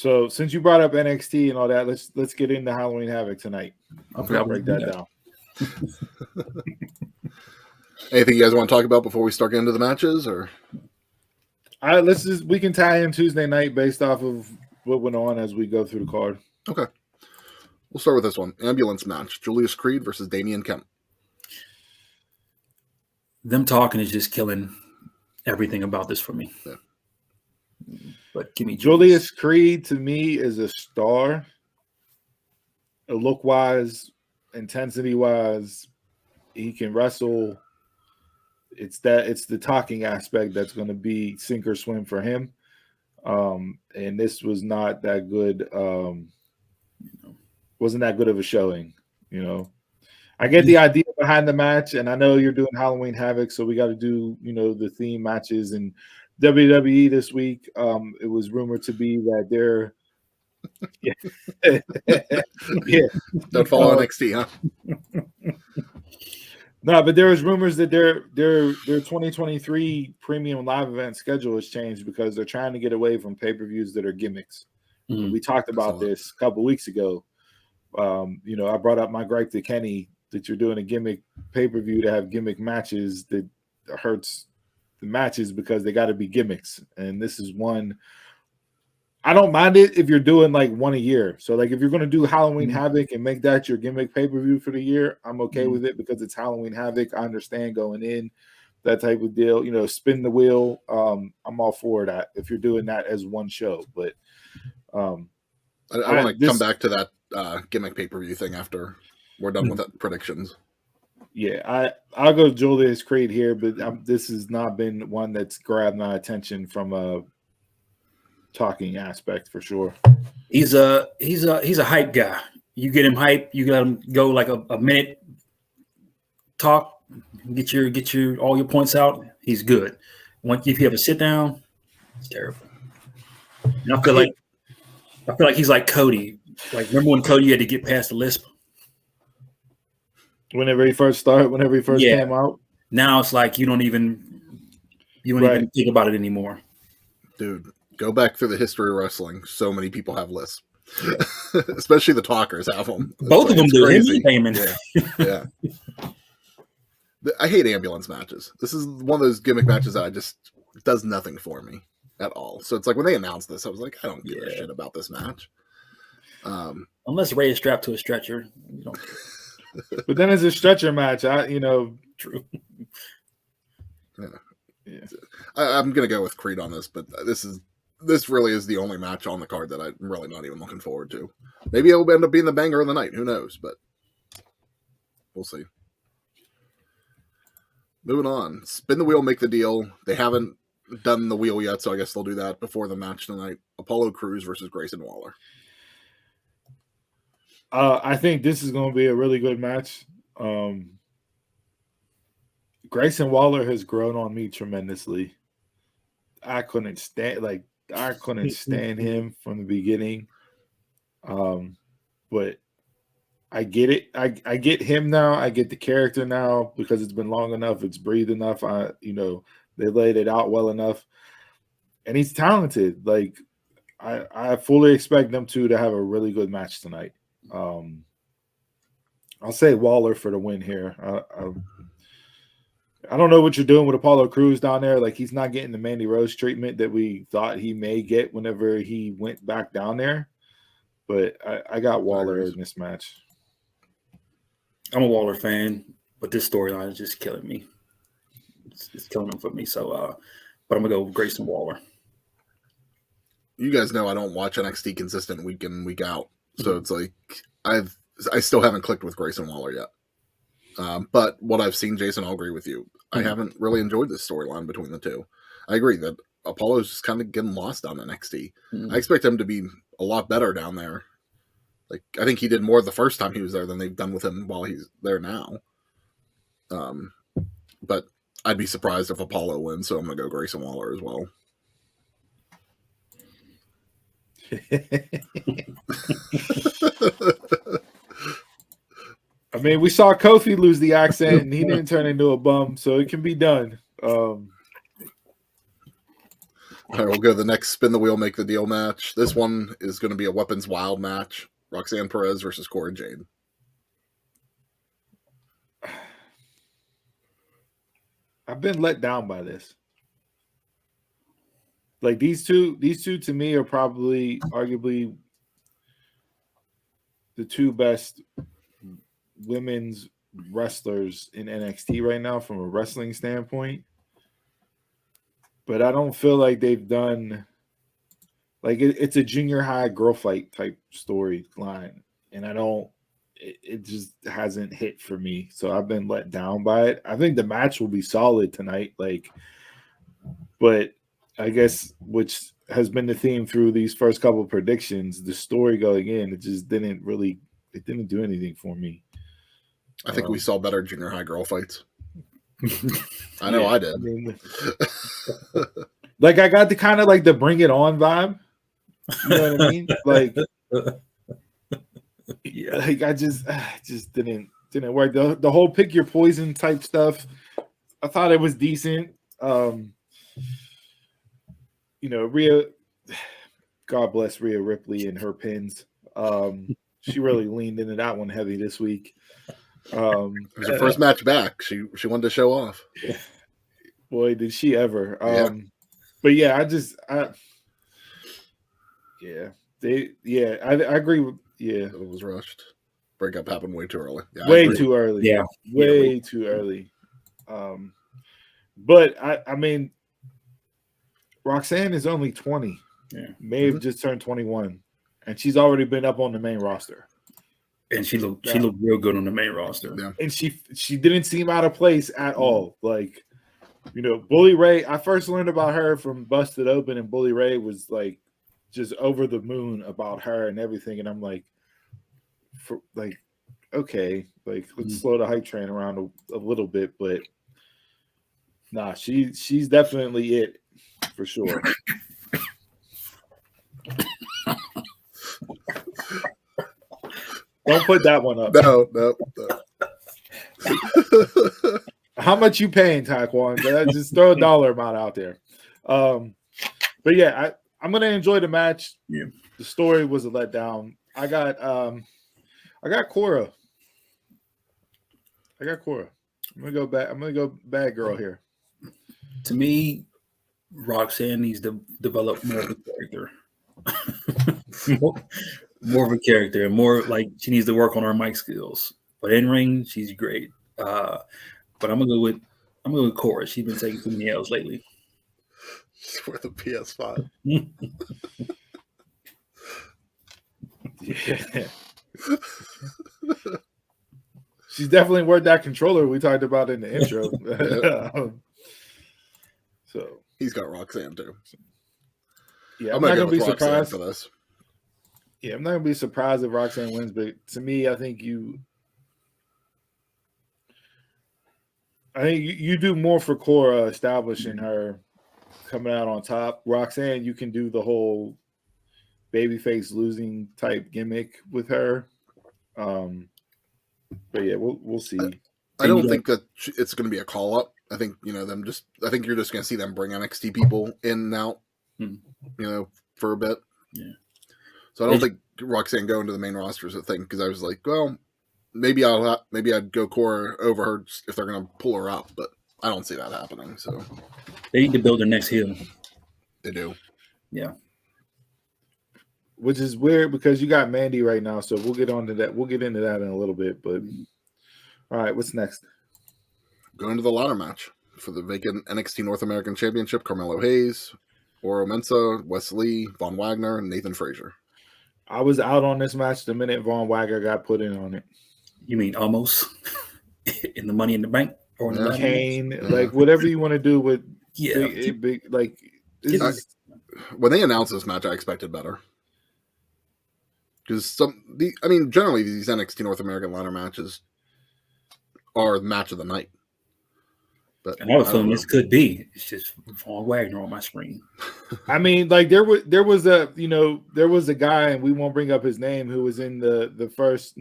So since you brought up NXT and all that, let's get into Halloween Havoc tonight. I forgot break that down. Anything you guys want to talk about before we start getting into the matches, or we can tie in Tuesday night based off of what went on as we go through the card. Okay. We'll start with this one. Ambulance match. Julius Creed versus Damien Kemp. Them talking is just killing everything about this for me. Yeah. But give me Julius Creed to me is a star. Look wise, intensity wise, he can wrestle. It's the talking aspect that's going to be sink or swim for him. And this was not that good. Wasn't that good of a showing, you know. I get the idea behind the match, and I know you're doing Halloween Havoc, so we got to do, you know, the theme matches. And WWE this week, it was rumored to be that they're yeah. Don't follow NXT, huh? No, but there was rumors that their 2023 premium live event schedule has changed because they're trying to get away from pay-per-views that are gimmicks. Mm-hmm. We talked about this a couple weeks ago. You know, I brought up my gripe to Kenny that you're doing a gimmick pay-per-view to have gimmick matches that hurts the matches because they got to be gimmicks. And this is one. I don't mind it if you're doing like one a year. So like if you're going to do Halloween Havoc and make that your gimmick pay-per-view for the year, I'm okay with it because it's Halloween Havoc. I understand going in, that type of deal. You know, spin the wheel. I'm all for that if you're doing that as one show. But I want to come back to that gimmick pay-per-view thing after we're done with the predictions. Yeah, I'll go Julius Creed here, but this has not been one that's grabbed my attention from a talking aspect for sure. He's a hype guy. You get him hype, you got him go like a minute talk, get your all your points out. He's good. Once if you have a sit down, it's terrible. And I feel like he's like Cody. Like remember when Cody had to get past the lisp? Whenever he first came out. Now it's like you don't even think about it anymore. Dude, go back through the history of wrestling. So many people have lists. Especially the talkers have them. Both of them do. Damon. Yeah. I hate ambulance matches. This is one of those gimmick matches that it does nothing for me at all. So it's like when they announced this, I was like, I don't give a shit about this match. Unless Ray is strapped to a stretcher, you don't care. But then it's a stretcher match. True. Yeah. I'm gonna go with Creed on this, but this really is the only match on the card that I'm really not even looking forward to. Maybe it'll end up being the banger of the night. Who knows? But we'll see. Moving on. Spin the wheel, make the deal. They haven't done the wheel yet, so I guess they'll do that before the match tonight. Apollo Crews versus Grayson Waller. I think this is going to be a really good match. Grayson Waller has grown on me tremendously. I couldn't stand him from the beginning. But I get it. I get him now. I get the character now because it's been long enough. It's breathed enough. They laid it out well enough. And he's talented. Like I fully expect them to have a really good match tonight. I'll say Waller for the win here. I don't know what you're doing with Apollo Crews down there. Like he's not getting the Mandy Rose treatment that we thought he may get whenever he went back down there. But I got Waller in this match. I'm a Waller fan, but this storyline is just killing me. It's killing him for me. So, but I'm gonna go with Grayson Waller. You guys know I don't watch NXT consistent week in week out. So it's like I still haven't clicked with Grayson Waller yet. But what I've seen, Jason, I'll agree with you. I haven't really enjoyed this storyline between the two. I agree that Apollo's just kind of getting lost on NXT. I expect him to be a lot better down there. Like I think he did more the first time he was there than they've done with him while he's there now. But I'd be surprised if Apollo wins, so I'm going to go Grayson Waller as well. I mean, we saw Kofi lose the accent, and he didn't turn into a bum, so it can be done. All right, we'll go to the next spin the wheel, make the deal match. This one is going to be a weapons wild match. Roxanne Perez versus Cora Jade. I've been let down by this. Like these two to me are probably arguably the two best women's wrestlers in NXT right now from a wrestling standpoint. But I don't feel like they've done like it's a junior high girl fight type storyline, and it just hasn't hit for me. So I've been let down by it. I think the match will be solid tonight, but I guess which has been the theme through these first couple of predictions, the story going in, it just didn't do anything for me. I think we saw better junior high girl fights. I know I did. I mean, like I got the kind of like the Bring It On vibe. You know what I mean? Like, yeah, like I just didn't work. The whole pick your poison type stuff, I thought it was decent. Rhea, God bless Rhea Ripley and her pins. She really leaned into that one heavy this week. It was her first match back. She wanted to show off. Boy, did she ever. Yeah. But yeah, I agree with It was rushed. Breakup happened way too early. Yeah, way too early. Yeah. Way too early. But I mean, Roxanne is only 20. Yeah. May have just turned 21. And she's already been up on the main roster. And she looked real good on the main roster. Yeah. And she didn't seem out of place at all. Like, Bully Ray, I first learned about her from Busted Open, and Bully Ray was like just over the moon about her and everything. And I'm like, okay, like let's slow the hype train around a little bit, but nah, she's definitely it for sure. Don't put that one up. No. How much you paying, Taekwon? Just throw a dollar amount out there. But yeah, I'm gonna enjoy the match. Yeah. The story was a letdown. I got Cora. I'm gonna go bad girl here. To me, Roxanne needs to develop more of a character. more of a character, and more like she needs to work on her mic skills. But in ring, she's great. But I'm gonna go with Cora. She's been taking too many L's lately. She's worth a PS5. Yeah. She's definitely worth that controller we talked about in the intro. So he's got Roxanne too. Yeah, I'm not gonna be surprised for this. Yeah, I'm not gonna be surprised if Roxanne wins, but to me, I think you do more for Cora establishing her coming out on top. Roxanne, you can do the whole babyface losing type gimmick with her. But yeah, we'll see. I don't think that it's going to be a call up. I think I think you're just going to see them bring NXT people in and out, for a bit. Yeah. So I don't think Roxanne going to the main roster is a thing, because I was like, well, maybe I'd go Cora over her if they're going to pull her up, but I don't see that happening. So they need to build their next heel. They do. Yeah. Which is weird because you got Mandy right now, so we'll get onto that. We'll get into that in a little bit. But all right, what's next? Going to the ladder match for the vacant NXT North American Championship. Carmelo Hayes, Oro Mensah, Wes Lee, Von Wagner, and Nathan Frazer. I was out on this match the minute Von Wagner got put in on it. You mean almost in the Money in the Bank or in the Kane, like whatever you want to do with big like. When they announced this match, I expected better. Because generally these NXT North American ladder matches are the match of the night. But and I was feeling this could be. It's just Von Wagner on my screen. I mean, like there was a guy, and we won't bring up his name, who was in the first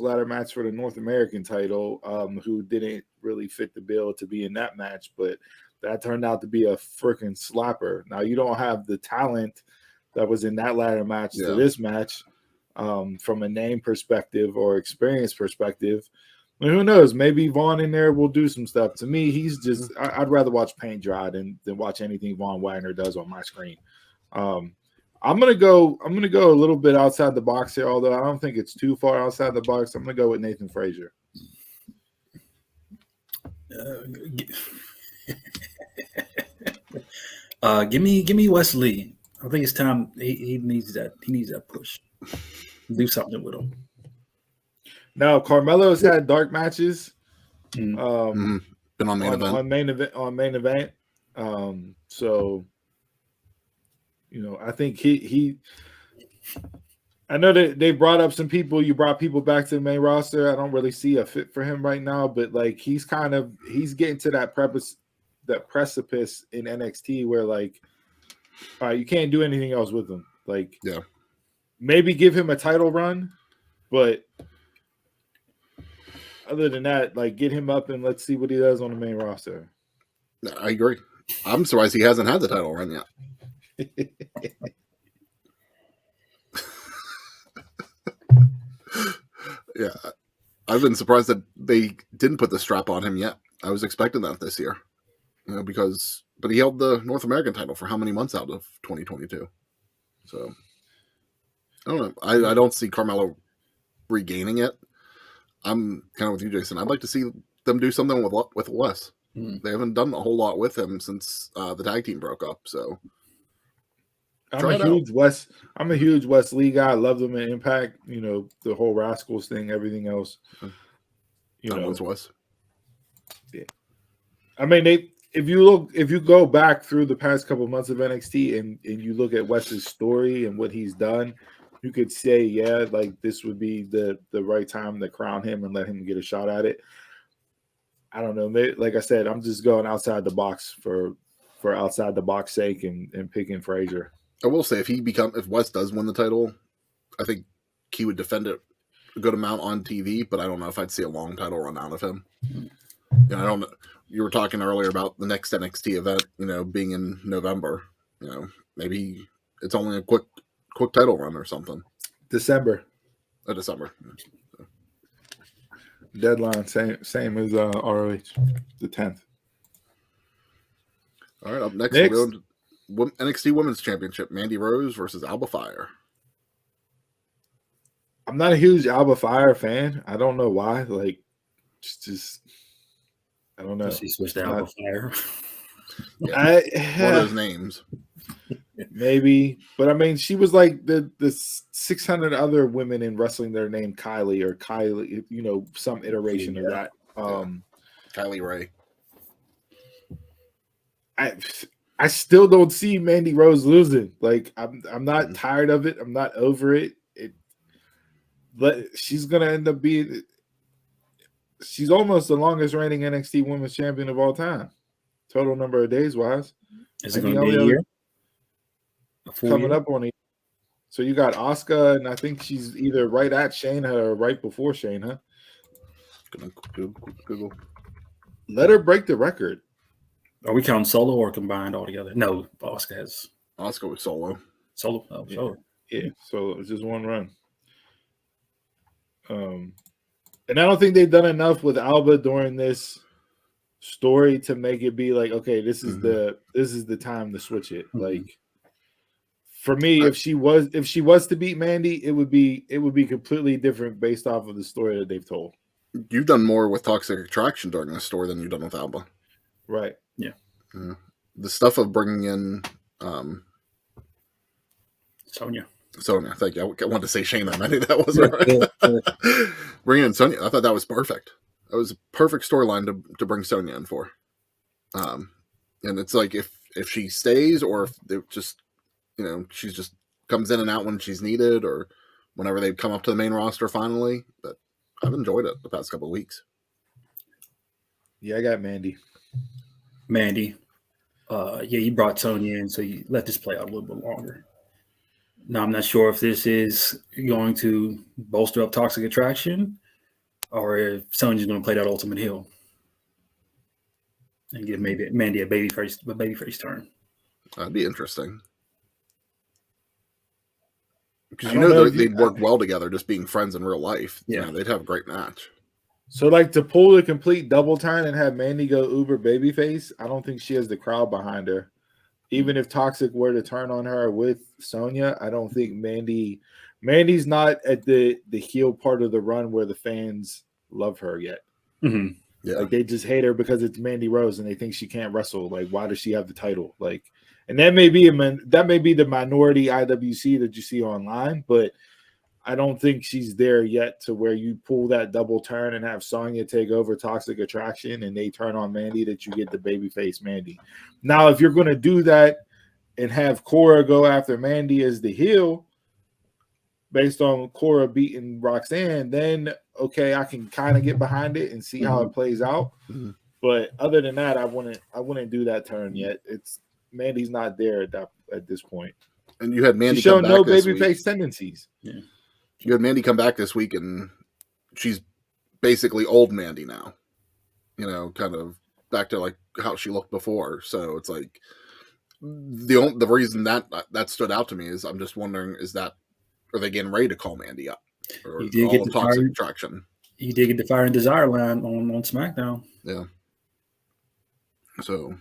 ladder match for the North American title, who didn't really fit the bill to be in that match. But that turned out to be a freaking slapper. Now you don't have the talent that was in that ladder match to this match from a name perspective or experience perspective. I mean, who knows? Maybe Vaughn in there will do some stuff. To me, he's just I'd rather watch paint dry than watch anything Von Wagner does on my screen. I'm gonna go a little bit outside the box here, although I don't think it's too far outside the box. I'm gonna go with Nathan Frazer. Give me Wesley. I think it's time. He needs that. He needs that push. Do something with him. Now Carmelo's had dark matches. Been on main event. On main event. So I think he. I know that they brought up some people. You brought people back to the main roster. I don't really see a fit for him right now, but like he's getting to that precipice in NXT where like, all right, you can't do anything else with him. Like, yeah, maybe give him a title run, but other than that, like get him up and let's see what he does on the main roster. I agree. I'm surprised he hasn't had the title run yet. Yeah, I've been surprised that they didn't put the strap on him yet. I was expecting that this year, but he held the North American title for how many months out of 2022? So I don't know. I don't see Carmelo regaining it. I'm kind of with you, Jason. I'd like to see them do something with Wes. They haven't done a whole lot with him since the tag team broke up. So I'm a huge Wes Lee guy. I love them in Impact. The whole Rascals thing, everything else. That was. Yeah. I mean, if you go back through the past couple months of NXT and you look at Wes's story and what he's done, you could say, yeah, like this would be the right time to crown him and let him get a shot at it. I don't know. Like I said, I'm just going outside the box for outside the box sake and picking Frazer. I will say if Wes does win the title, I think he would defend it a good amount on TV, but I don't know if I'd see a long title run out of him. I don't know. You were talking earlier about the next NXT event, being in November. Maybe it's only a quick title run or something. December. December. So. Deadline same as ROH, the 10th. All right, up next. We're going to NXT Women's Championship, Mandy Rose versus Alba Fyre. I'm not a huge Alba Fyre fan. I don't know why. Like, just I don't know. She switched to Alba Fyre. Yeah, one of those names. Maybe, but I mean, she was like the 600 other women in wrestling that are named Kylie or Kylie. Some iteration of that. Kylie Ray. I still don't see Mandy Rose losing. Like I'm not tired of it. I'm not over it. But she's gonna end up being. She's almost the longest reigning NXT Women's Champion of all time. Total number of days wise. Is it going to be a year? Coming up on it. So you got Asuka, and I think she's either right at Shayna or right before Shayna. Google. Let her break the record. Are we counting solo or combined altogether? No, Asuka was solo. Solo. Oh, yeah. solo. Yeah, so it's just one run. And I don't think they've done enough with Alba during this story to make it be like, okay, this is the time to switch it. Like for me, if she was to beat Mandy, it would be completely different based off of the story that they've told. You've done more with Toxic Attraction during this story than you've done with Alba. Right. Yeah. The stuff of bringing in Sonya, thank you. I wanted to say Shayna. I knew that wasn't right. Bringing in Sonya, I thought that was perfect. That was a perfect storyline to bring Sonya in for. And it's like if she stays or if it just she's just comes in and out when she's needed or whenever they come up to the main roster finally. But I've enjoyed it the past couple of weeks. Yeah, I got Mandy. You brought Sonya in, so you let this play out a little bit longer. Now, I'm not sure if this is going to bolster up Toxic Attraction or if Sonya's going to play that Ultimate Heel. and give maybe Mandy a babyface turn. That'd be interesting. Because they'd work well together, just being friends in real life. Yeah, they'd have a great match. So, like, to pull the complete double turn and have Mandy go uber babyface, I don't think she has the crowd behind her. Even if Toxic were to turn on her with Sonya, I don't think Mandy's not at the heel part of the run where the fans love her yet. Mm-hmm. Yeah, like they just hate her because it's Mandy Rose and they think she can't wrestle. Like, why does she have the title? Like, and that may be the minority IWC that you see online, but I don't think she's there yet to where you pull that double turn and have Sonya take over Toxic Attraction and they turn on Mandy, that you get the babyface Mandy. Now, if you're going to do that and have Cora go after Mandy as the heel based on Cora beating Roxanne, then okay, I can kind of get behind it and see how it plays out. Mm-hmm. But other than that, I wouldn't do that turn yet. It's Mandy's not there at this point. And you had Mandy She's shown no baby babyface tendencies. Yeah. You had Mandy come back this week, and she's basically old Mandy now. Kind of back to like how she looked before. So it's like the reason that stood out to me is I'm just wondering, are they getting ready to call Mandy up? Or You did all get of the Toxic Attraction? You did get the Fire and Desire line on SmackDown. Yeah. So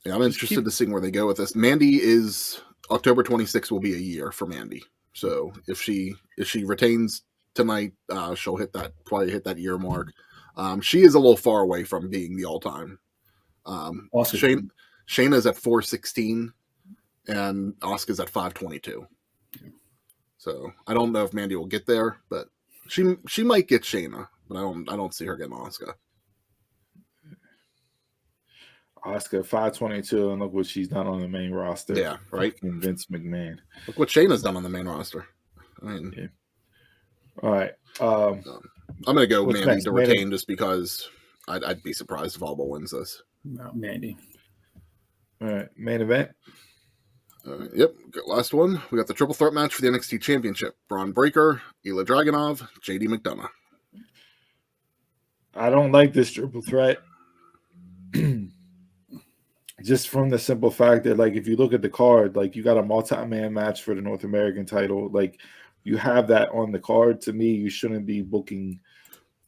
yeah, I'm interested to see where they go with this. Mandy is October 26th will be a year for Mandy. So if she retains tonight, she'll probably hit that year mark. She is a little far away from being the all-time. Shayna's at 416 and Asuka's at 522. So I don't know if Mandy will get there, but she might get Shayna, but I don't see her getting Asuka. Asuka 522, and look what she's done on the main roster. Yeah, right. Vince McMahon. Look what Shayna's done on the main roster. I mean, yeah. All right. I'm gonna go Mandy next? to retain just because I'd be surprised if Alba wins this. No, Mandy. All right, main event. Yep, last one. We got the triple threat match for the NXT Championship. Bron Breakker, Ilja Dragunov, Jade McDonagh. I don't like this triple threat. Just from the simple fact that, like, if you look at the card, like, you got a multi-man match for the North American title. Like, you have that on the card. To me, you shouldn't be booking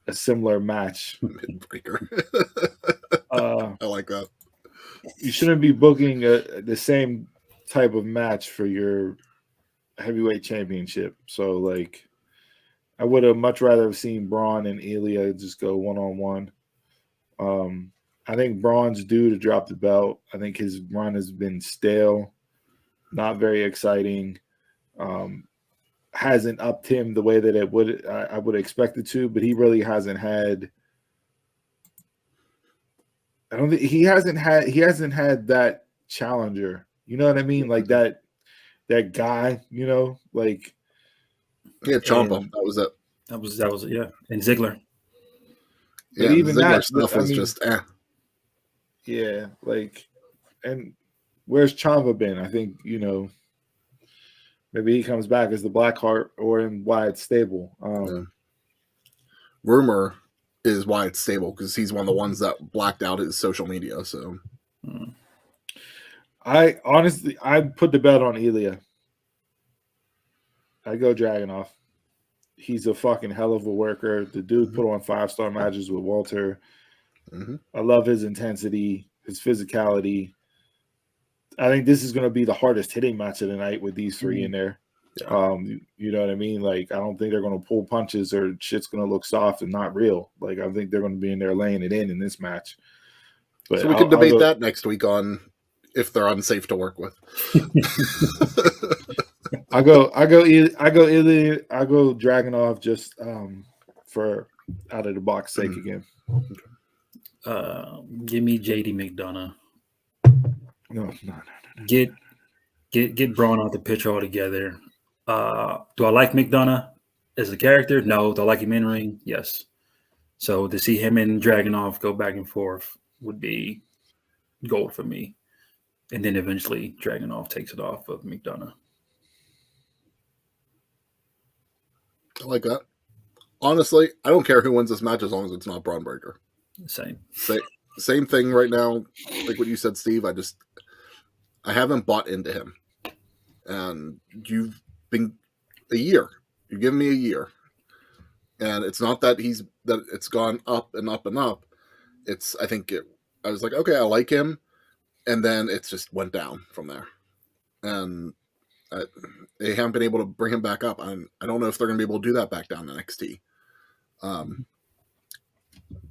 a similar match. Breakker. I like that. You shouldn't be booking the same type of match for your heavyweight championship. So, like, I would have much rather have seen Bron and Ilja just go one-on-one. I think Braun's due to drop the belt. I think his run has been stale, not very exciting. Hasn't upped him the way that I would expect it to, but he really hasn't had. I don't think he hasn't had that challenger. You know what I mean? Like that guy. Like yeah, Ciampa. That was it. That was it. Yeah, and Ziggler. Yeah, even Ziggler that stuff was just. Yeah, like, and where's Ciampa been? I think maybe he comes back as the Blackheart or in Wyatt's stable. Rumor is Wyatt's stable because he's one of the ones that blacked out his social media. So, I put the bet on Ilja. I go Dragunov. He's a fucking hell of a worker. The dude put on 5-star matches with Walter. Mm-hmm. I love his intensity, his physicality. I think this is going to be the hardest hitting match of the night with these three in there. Yeah. You know what I mean? Like, I don't think they're going to pull punches or shit's going to look soft and not real. Like, I think they're going to be in there laying it in this match. But so we could debate that next week on if they're unsafe to work with. I go Dragunov just for out of the box sake again. Give me Jade McDonagh. No. Get Bron out the picture altogether. Do I like McDonagh as a character? No. Do I like him in ring? Yes. So to see him and Dragunov go back and forth would be gold for me. And then eventually Dragunov takes it off of McDonagh. I like that. Honestly, I don't care who wins this match as long as it's not Bron Breakker. Same thing right now. Like what you said, Steve. I haven't bought into him, and you've been a year. You've given me a year, and it's not that it's gone up and up and up. I was like, okay, I like him, and then it just went down from there, and they haven't been able to bring him back up. I don't know if they're going to be able to do that back down to NXT.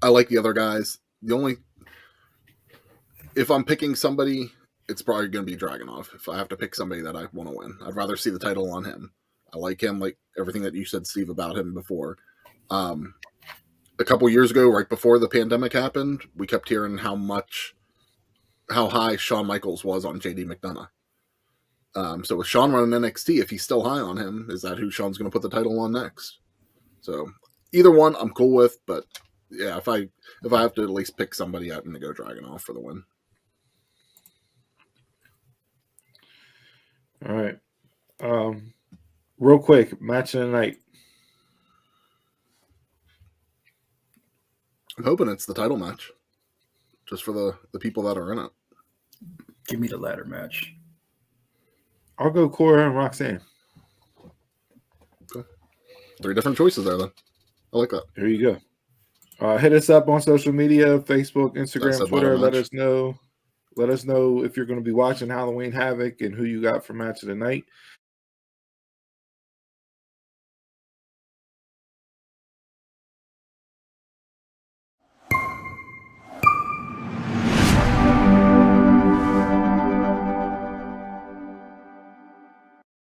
I like the other guys. If I'm picking somebody, it's probably going to be Dragunov. If I have to pick somebody that I want to win, I'd rather see the title on him. I like him, like everything that you said, Steve, about him before. A couple years ago, right before the pandemic happened, we kept hearing how high Shawn Michaels was on JD McDonagh. So with Shawn running NXT, if he's still high on him, is that who Shawn's going to put the title on next? So either one, I'm cool with. But yeah, if I have to at least pick somebody, I'm going to go Dragunov for the win. All right. Real quick, match of the night. I'm hoping it's the title match, just for the people that are in it. Give me the ladder match. I'll go Cora and Roxanne. Okay. 3 different choices there, then. I like that. There you go. Hit us up on social media, Facebook, Instagram, Twitter. Let us know. Let us know if you're going to be watching Halloween Havoc and who you got for match of the night.